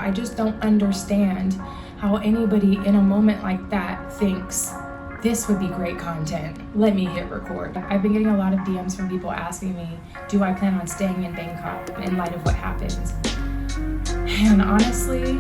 I just don't understand how anybody in a moment like that thinks this would be great content. Let me hit record. I've been getting a lot of DMs from people asking me, do I plan on staying in Bangkok in light of what happens? And honestly,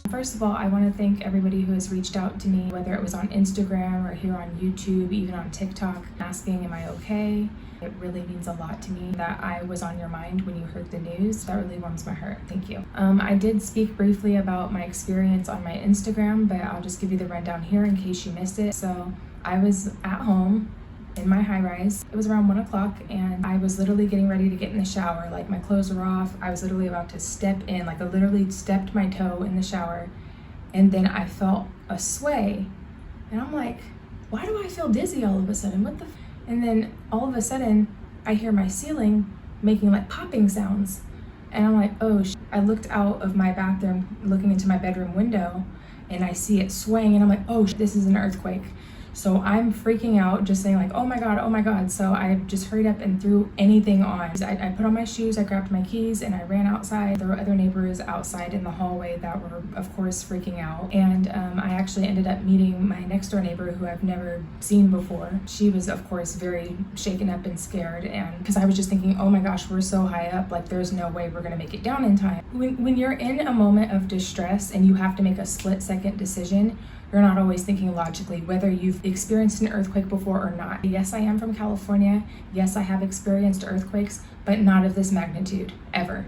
first of all, I want to thank everybody who has reached out to me, whether it was on Instagram or here on YouTube, even on TikTok, asking, am I okay? It really means a lot to me that I was on your mind when you heard the news. That really warms my heart. Thank you. I did speak briefly about my experience on my Instagram, but I'll just give you the rundown here in case you missed it. So I was at home in my high-rise. It was around 1 o'clock and I was literally getting ready to get in the shower. Like, my clothes were off. I was literally about to step in. Like, I literally stepped my toe in the shower, and then I felt a sway. And I'm like, why do I feel dizzy all of a sudden? What the And then all of a sudden I hear my ceiling making like popping sounds. And I'm like, oh, I looked out of my bathroom looking into my bedroom window and I see it swaying, and I'm like, oh, this is an earthquake. So I'm freaking out, just saying like, oh my God, oh my God. So I just hurried up and threw anything on. I put on my shoes, I grabbed my keys, and I ran outside. There were other neighbors outside in the hallway that were, of course, freaking out. And I actually ended up meeting my next door neighbor who I've never seen before. She was, of course, very shaken up and scared. And because I was just thinking, oh my gosh, we're so high up, like there's no way we're gonna make it down in time. When you're in a moment of distress and you have to make a split-second decision, you're not always thinking logically, whether you've experienced an earthquake before or not. Yes, I am from California. Yes, I have experienced earthquakes, but not of this magnitude, ever.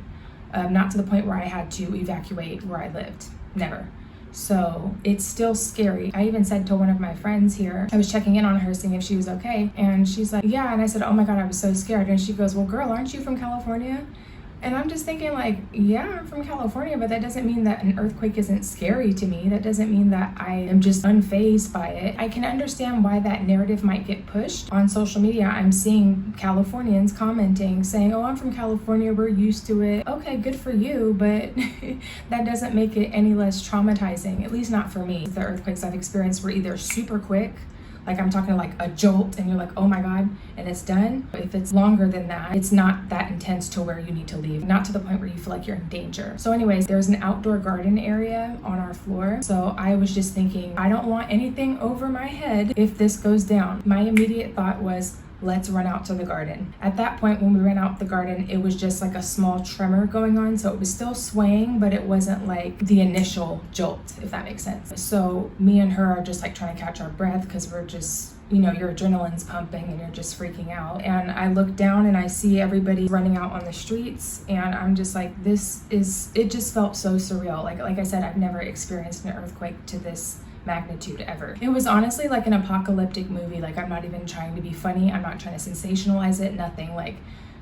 Not to the point where I had to evacuate where I lived, never. So it's still scary. I even said to one of my friends here, I was checking in on her, seeing if she was okay. And she's like, yeah. And I said, oh my God, I was so scared. And she goes, well, girl, aren't you from California? And I'm just thinking like, yeah, I'm from California, but that doesn't mean that an earthquake isn't scary to me. That doesn't mean that I am just unfazed by it. I can understand why that narrative might get pushed on social media. I'm seeing Californians commenting, saying, oh, I'm from California, we're used to it. Okay, good for you, but that doesn't make it any less traumatizing, at least not for me. The earthquakes I've experienced were either super quick, like I'm talking like a jolt and you're like, oh my God, and it's done. If it's longer than that, it's not that intense to where you need to leave, not to the point where you feel like you're in danger. So anyways, there's an outdoor garden area on our floor. So I was just thinking, I don't want anything over my head if this goes down. My immediate thought was, let's run out to the garden. At that point, when we ran out the garden, it was just like a small tremor going on. So it was still swaying, but it wasn't like the initial jolt, if that makes sense. So me and her are just like trying to catch our breath because we're just, you know, your adrenaline's pumping and you're just freaking out. And I look down and I see everybody running out on the streets, and I'm just like, it just felt so surreal. Like I said, I've never experienced an earthquake to this magnitude ever. It was honestly like an apocalyptic movie. Like, I'm not even trying to be funny. I'm not trying to sensationalize it, nothing. Like,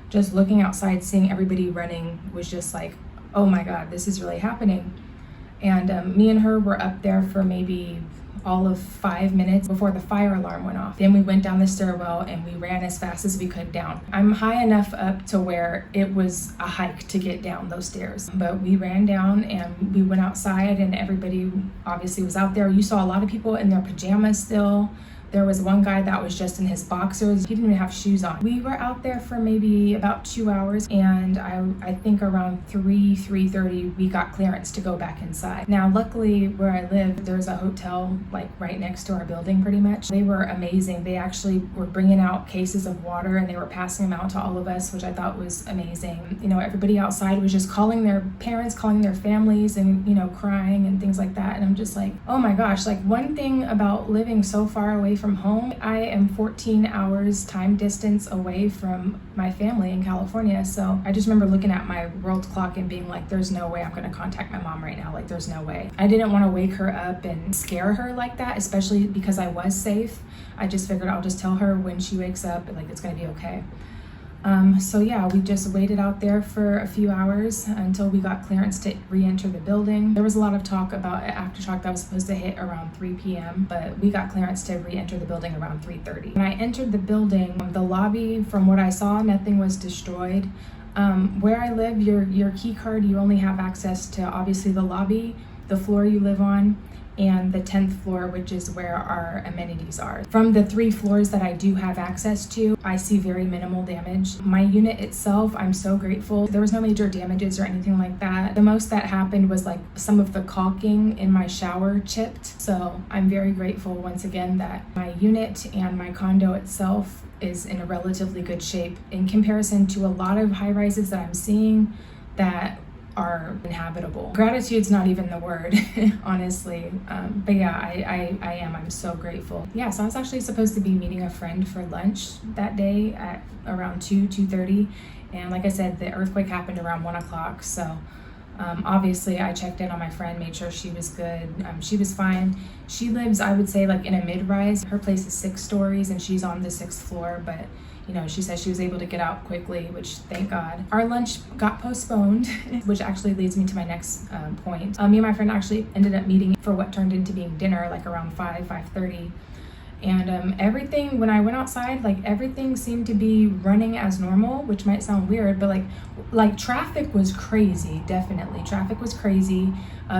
just looking outside, seeing everybody running was just like, oh my God, this is really happening. And me and her were up there for maybe all of 5 minutes before the fire alarm went off. Then we went down the stairwell and we ran as fast as we could down. I'm high enough up to where it was a hike to get down those stairs. But we ran down and we went outside, and everybody obviously was out there. You saw a lot of people in their pajamas still. There was one guy that was just in his boxers. He didn't even have shoes on. We were out there for maybe about 2 hours, and I think around 3:30 we got clearance to go back inside. Now, luckily where I live, there's a hotel like right next to our building pretty much. They were amazing. They actually were bringing out cases of water and they were passing them out to all of us, which I thought was amazing. You know, everybody outside was just calling their parents, calling their families, and, you know, crying and things like that. And I'm just like, oh my gosh, like, one thing about living so far away from home, I am 14 hours time distance away from my family in California. So I just remember looking at my world clock and being like, there's no way I'm going to contact my mom right now. Like, there's no way. I didn't want to wake her up and scare her like that, especially because I was safe. I just figured I'll just tell her when she wakes up, like, it's going to be okay. So yeah, we just waited out there for a few hours until we got clearance to re-enter the building. There was a lot of talk about an aftershock that was supposed to hit around 3 p.m., but we got clearance to re-enter the building around 3:30. When I entered the building, the lobby, from what I saw, nothing was destroyed. Where I live, your key card, you only have access to obviously the lobby, the floor you live on, and the 10th floor, which is where our amenities are. From the 3 floors that I do have access to, I see very minimal damage. My unit itself, I'm so grateful. There was no major damages or anything like that. The most that happened was like some of the caulking in my shower chipped. So I'm very grateful once again that my unit and my condo itself is in a relatively good shape in comparison to a lot of high rises that I'm seeing that are inhabitable. Gratitude's not even the word, honestly. But yeah, I am. I'm so grateful. Yeah, so I was actually supposed to be meeting a friend for lunch that day at around 2:30. And like I said, the earthquake happened around 1 o'clock. So obviously I checked in on my friend, made sure she was good. She was fine. She lives, I would say, like in a mid-rise. Her place is 6 stories and she's on the 6th floor, but you know, she said she was able to get out quickly, which thank God. Our lunch got postponed, which actually leads me to my next point. Me and my friend actually ended up meeting for what turned into being dinner, like around 5:30. And everything, when I went outside, like everything seemed to be running as normal, which might sound weird, but like traffic was crazy. Definitely traffic was crazy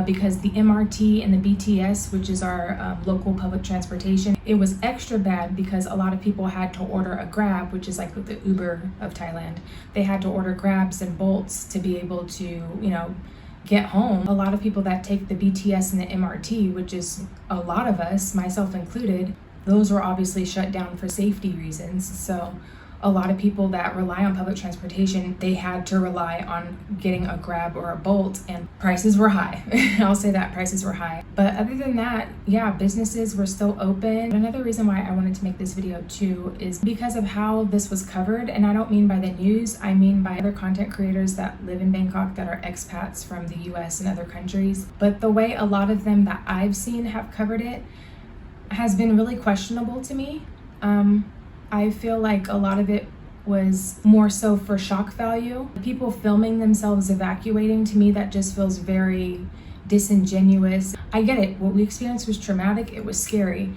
because the MRT and the BTS, which is our local public transportation, it was extra bad because a lot of people had to order a Grab, which is like the Uber of Thailand. They had to order Grabs and Bolts to be able to, you know, get home. A lot of people that take the BTS and the MRT, which is a lot of us, myself included, those were obviously shut down for safety reasons. So a lot of people that rely on public transportation, they had to rely on getting a Grab or a Bolt, and prices were high. I'll say that prices were high. But other than that, yeah, businesses were still open. Another reason why I wanted to make this video too is because of how this was covered. And I don't mean by the news, I mean by other content creators that live in Bangkok that are expats from the US and other countries. But the way a lot of them that I've seen have covered it has been really questionable to me. I feel like a lot of it was more so for shock value. People filming themselves evacuating, to me, that just feels very disingenuous. I get it. What we experienced was traumatic. It was scary.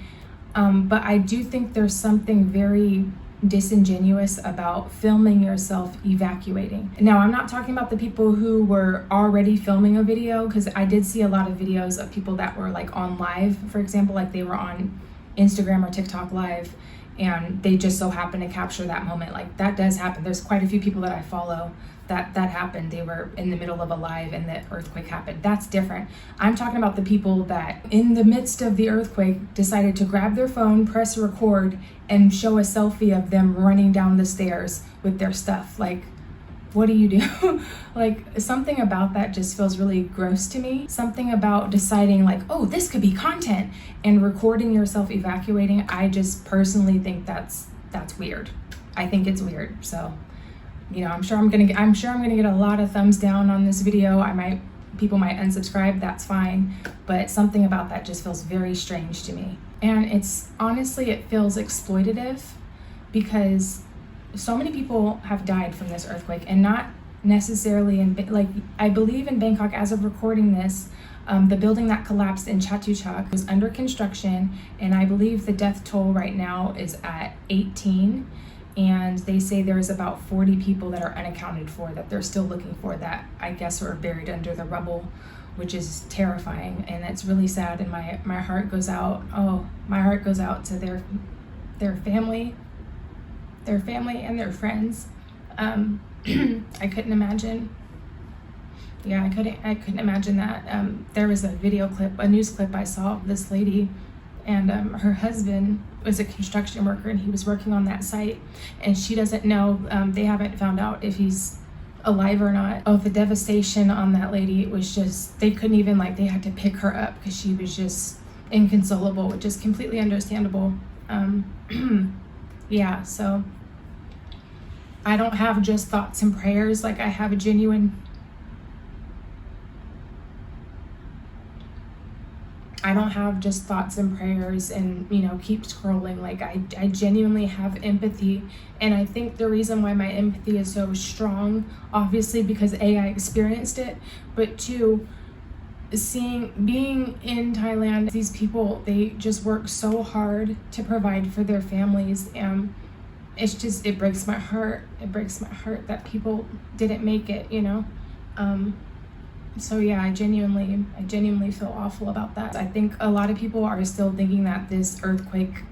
But I do think there's something very disingenuous about filming yourself evacuating. Now, I'm not talking about the people who were already filming a video, because I did see a lot of videos of people that were like on live, for example, like they were on Instagram or TikTok live, and they just so happened to capture that moment. Like that does happen. There's quite a few people that I follow that happened. They were in the middle of a live and the earthquake happened. That's different. I'm talking about the people that in the midst of the earthquake decided to grab their phone, press record, and show a selfie of them running down the stairs with their stuff. Like, what do you do? Like, something about that just feels really gross to me. Something about deciding like, oh, this could be content, and recording yourself evacuating. I just personally think that's weird. I think it's weird. So, you know, I'm sure I'm gonna get a lot of thumbs down on this video. People might unsubscribe, that's fine. But something about that just feels very strange to me. And it's honestly, it feels exploitative because so many people have died from this earthquake, and not necessarily I believe in Bangkok as of recording this, the building that collapsed in Chatuchak was under construction, and I believe the death toll right now is at 18, and they say there's about 40 people that are unaccounted for that they're still looking for, that I guess are buried under the rubble, which is terrifying, and it's really sad. And my heart goes out. Oh, my heart goes out to their family and their friends. I couldn't imagine. Yeah, I couldn't imagine that. There was a news clip I saw of this lady, and her husband was a construction worker, and he was working on that site, and she doesn't know, they haven't found out if he's alive or not. Oh, the devastation on that lady, it was just, they couldn't even, they had to pick her up because she was just inconsolable, which is completely understandable. Yeah, so I don't have just thoughts and prayers. I have a genuine, I don't have just thoughts and prayers and, keep scrolling. I genuinely have empathy. And I think the reason why my empathy is so strong, obviously because A, I experienced it, but 2, being in Thailand, these people, they just work so hard to provide for their families. And it breaks my heart. It breaks my heart that people didn't make it, So yeah, I genuinely feel awful about that. I think a lot of people are still thinking that this earthquake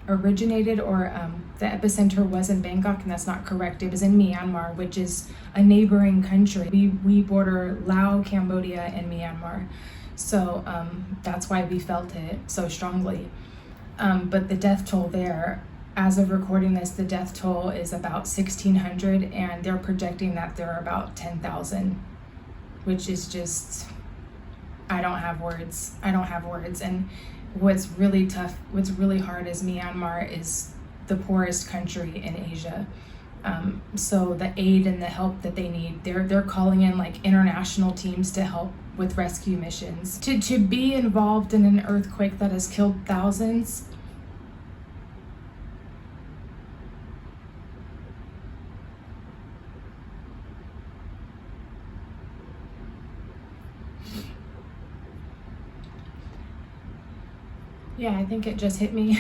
originated, or the epicenter was in Bangkok, and that's not correct. It was in Myanmar, which is a neighboring country. We border Laos, Cambodia, and Myanmar. So that's why we felt it so strongly. But the death toll there, as of recording this, the death toll is about 1,600, and they're projecting that there are about 10,000, which is just, I don't have words. And what's really tough, what's really hard is Myanmar is the poorest country in Asia. So the aid and the help that they need, they're calling in like international teams to help with rescue missions. To be involved in an earthquake that has killed thousands, yeah, I think it just hit me.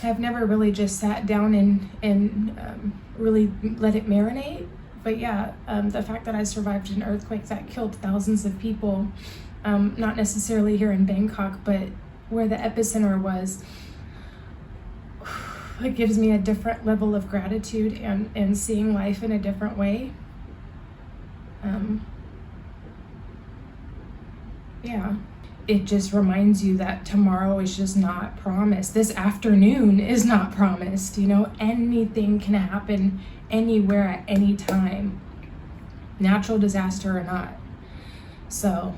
I've never really just sat down and really let it marinate. But yeah, the fact that I survived an earthquake that killed thousands of people, not necessarily here in Bangkok, but where the epicenter was, it gives me a different level of gratitude and seeing life in a different way. Yeah, it just reminds you that tomorrow is just not promised. This afternoon is not promised. You know, anything can happen anywhere at any time, natural disaster or not. So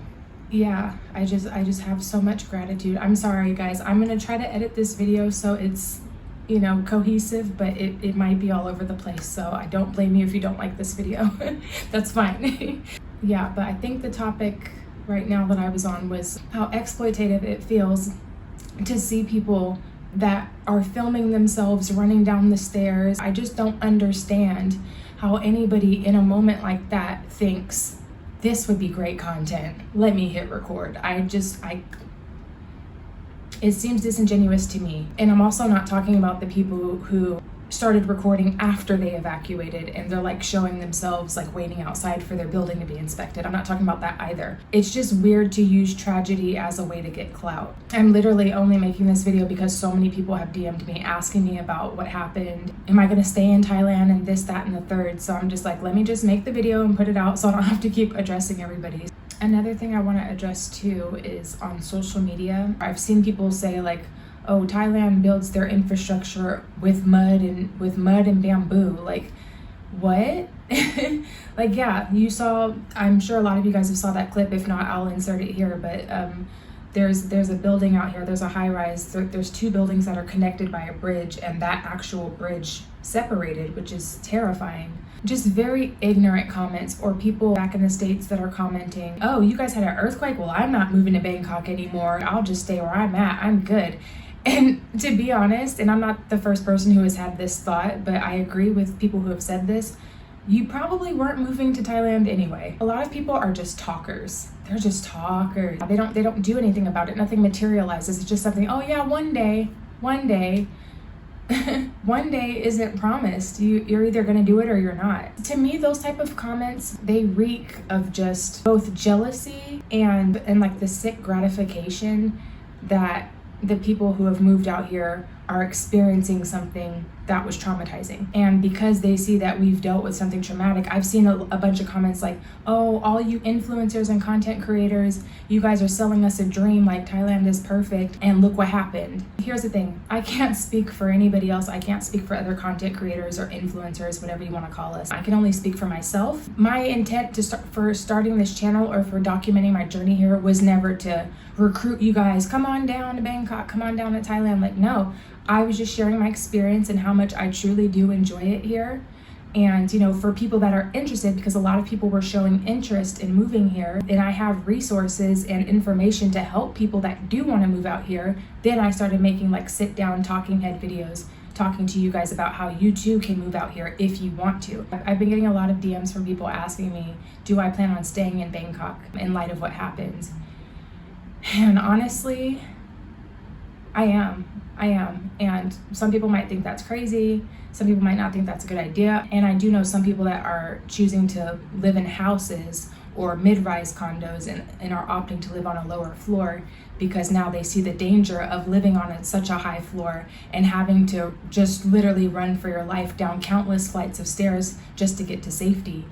yeah, I just have so much gratitude. I'm sorry guys, I'm gonna try to edit this video so it's, you know, cohesive, but it might be all over the place, so I don't blame you if you don't like this video. That's fine. Yeah, but I think the topic right now that I was on was how exploitative it feels to see people that are filming themselves running down the stairs. I just don't understand how anybody in a moment like that thinks this would be great content. Let me hit record. It seems disingenuous to me. And I'm also not talking about the people who started recording after they evacuated and they're like showing themselves like waiting outside for their building to be inspected. I'm not talking about that either. It's just weird to use tragedy as a way to get clout. I'm literally only making this video because so many people have DM'd me asking me about what happened. Am I gonna stay in Thailand and this, that, and the third? So I'm just like, let me just make the video and put it out so I don't have to keep addressing everybody. Another thing I want to address too is on social media. I've seen people say like, oh, Thailand builds their infrastructure with mud and bamboo. Like, what? Like, yeah, you saw, I'm sure a lot of you guys have saw that clip. If not, I'll insert it here. But there's a building out here. There's a high rise. There's two buildings that are connected by a bridge, and that actual bridge separated, which is terrifying. Just very ignorant comments, or people back in the States that are commenting, oh, you guys had an earthquake? Well, I'm not moving to Bangkok anymore. I'll just stay where I'm at. I'm good. And to be honest, and I'm not the first person who has had this thought, but I agree with people who have said this, you probably weren't moving to Thailand anyway. A lot of people are just talkers. They're just talkers. They don't do anything about it. Nothing materializes. It's just something, oh yeah, one day. One day isn't promised. You're either gonna do it or you're not. To me, those type of comments, they reek of just both jealousy and like the sick gratification that the people who have moved out here are experiencing something that was traumatizing. And because they see that we've dealt with something traumatic, I've seen a bunch of comments like, oh, all you influencers and content creators, you guys are selling us a dream like Thailand is perfect and look what happened. Here's the thing, I can't speak for anybody else. I can't speak for other content creators or influencers, whatever you want to call us. I can only speak for myself. My intent for starting this channel or for documenting my journey here was never to recruit you guys, come on down to Bangkok, come on down to Thailand. Like, no, I was just sharing my experience and how much I truly do enjoy it here. And, you know, for people that are interested, because a lot of people were showing interest in moving here, and I have resources and information to help people that do want to move out here, then I started making like sit down talking head videos, talking to you guys about how you too can move out here if you want to. I've been getting a lot of DMs from people asking me, do I plan on staying in Bangkok in light of what happened? And honestly, I am. And some people might think that's crazy. Some people might not think that's a good idea. And I do know some people that are choosing to live in houses or mid-rise condos and are opting to live on a lower floor because now they see the danger of living on such a high floor and having to just literally run for your life down countless flights of stairs just to get to safety.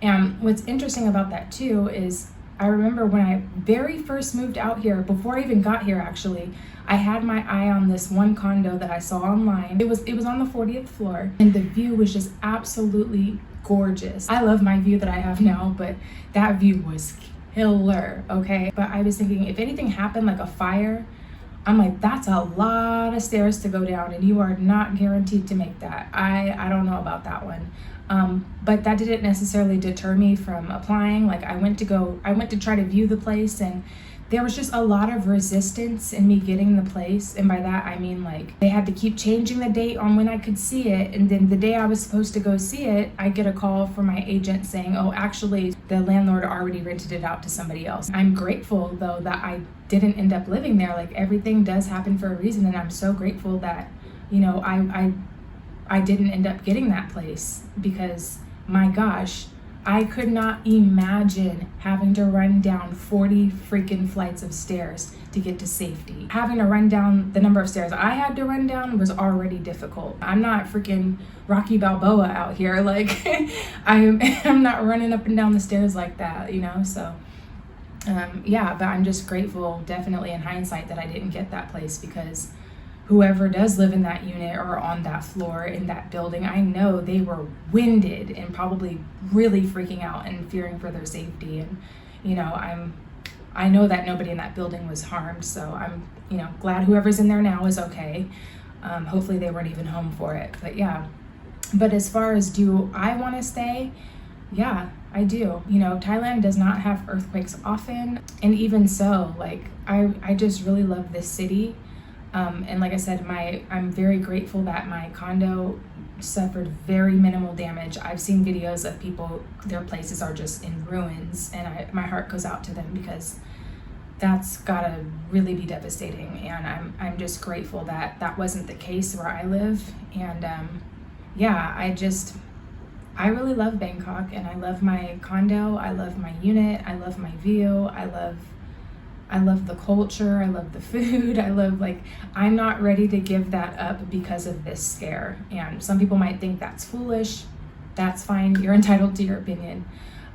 And what's interesting about that too is I remember when I very first moved out here, before I even got here actually, I had my eye on this one condo that I saw online. It was on the 40th floor and the view was just absolutely gorgeous. I love my view that I have now, but that view was killer, okay? But I was thinking if anything happened, like a fire, I'm like, that's a lot of stairs to go down and you are not guaranteed to make that. I don't know about that one. But that didn't necessarily deter me from applying. Like I went to try to view the place and there was just a lot of resistance in me getting the place. And by that, I mean like they had to keep changing the date on when I could see it. And then the day I was supposed to go see it, I get a call from my agent saying, oh, actually the landlord already rented it out to somebody else. I'm grateful though that I didn't end up living there. Like everything does happen for a reason. And I'm so grateful that, you know, I didn't end up getting that place because my gosh, I could not imagine having to run down 40 freaking flights of stairs to get to safety. Having to run down the number of stairs I had to run down was already difficult. I'm not freaking Rocky Balboa out here. Like I'm not running up and down the stairs like that, you know? So yeah, but I'm just grateful definitely in hindsight that I didn't get that place because whoever does live in that unit or on that floor in that building, I know they were winded and probably really freaking out and fearing for their safety. And, you know, I know that nobody in that building was harmed. So I'm, you know, glad whoever's in there now is okay. Hopefully they weren't even home for it, but yeah. But as far as do I want to stay? Yeah, I do. You know, Thailand does not have earthquakes often. And even so, like, I just really love this city. And like I said, I'm very grateful that my condo suffered very minimal damage. I've seen videos of people, their places are just in ruins, and my heart goes out to them because that's gotta really be devastating. And I'm just grateful that that wasn't the case where I live. And yeah, I really love Bangkok, and I love my condo, I love my unit, I love my view, I love the culture, I love the food, I'm not ready to give that up because of this scare. And some people might think that's foolish. That's fine, you're entitled to your opinion.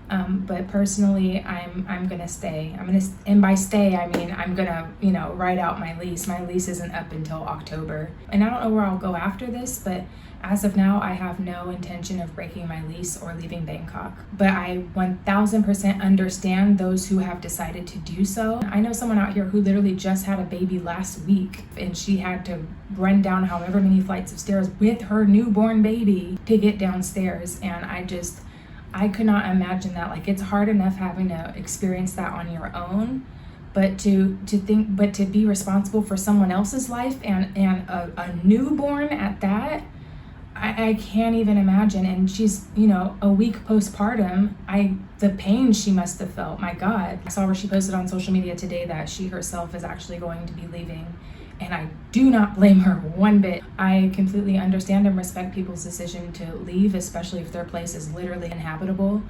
But personally, I'm gonna stay. And by stay, I mean, I'm gonna, you know, write out my lease. My lease isn't up until October. And I don't know where I'll go after this, but as of now, I have no intention of breaking my lease or leaving Bangkok. But I 1000% understand those who have decided to do so. I know someone out here who literally just had a baby last week, and she had to run down however many flights of stairs with her newborn baby to get downstairs. And I could not imagine that. Like, it's hard enough having to experience that on your own, but to be responsible for someone else's life and a newborn at that, I can't even imagine. And she's, you know, a week postpartum. The pain she must have felt, my God. I saw where she posted on social media today that she herself is actually going to be leaving. And I do not blame her one bit. I completely understand and respect people's decision to leave, especially if their place is literally inhabitable.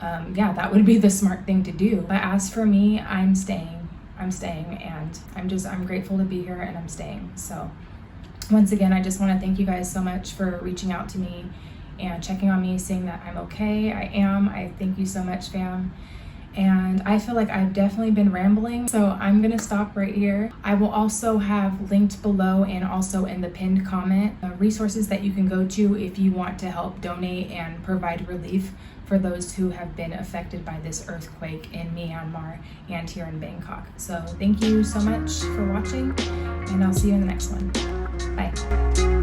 Yeah, that would be the smart thing to do. But as for me, I'm staying, and I'm grateful to be here, and I'm staying. So once again, I just want to thank you guys so much for reaching out to me and checking on me, saying that I'm okay. I am. I thank you so much, fam. And I feel like I've definitely been rambling, so I'm gonna stop right here. I will also have linked below and also in the pinned comment resources that you can go to if you want to help donate and provide relief for those who have been affected by this earthquake in Myanmar and here in Bangkok. So thank you so much for watching, and I'll see you in the next one. Bye.